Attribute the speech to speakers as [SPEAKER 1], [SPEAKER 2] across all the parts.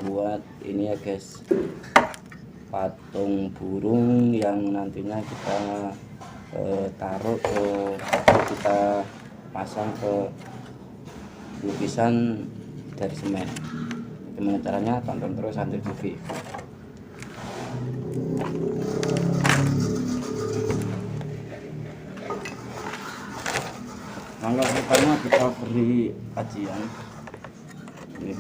[SPEAKER 1] membuat ini ya guys, patung burung yang nantinya kita taruh ke atau kita pasang ke lukisan dari semen. Gimana caranya, tonton terus Andri TV. Langkah pertama kita beri kajian ini.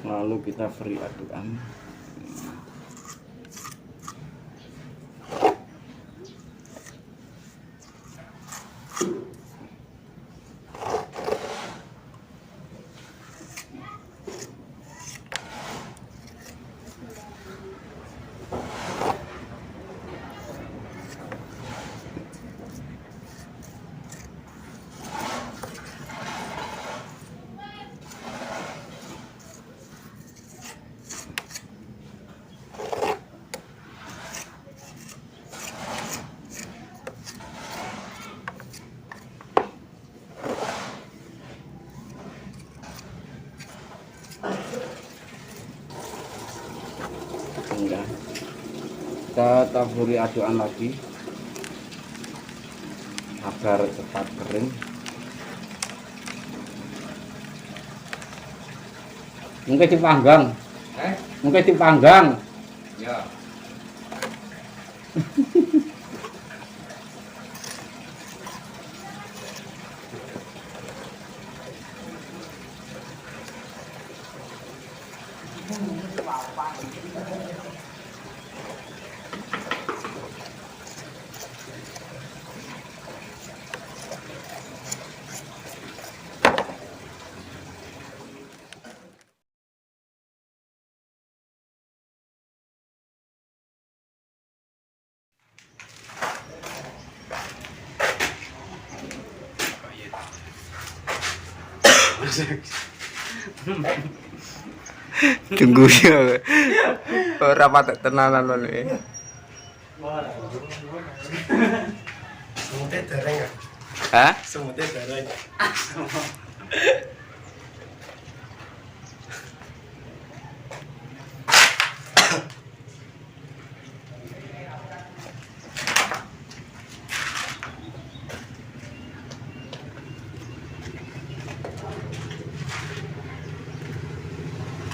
[SPEAKER 1] Lalu kita beri adukan. Enggak. Kita taburi adukan lagi agar cepat kering. Mungkin dipanggang. Mungkin dipanggang. Ya.
[SPEAKER 2] Tunggu ya. Ora patek tenanan lho iki.
[SPEAKER 3] Semutnya dereng ya?
[SPEAKER 2] Hah?
[SPEAKER 3] Semutnya dereng.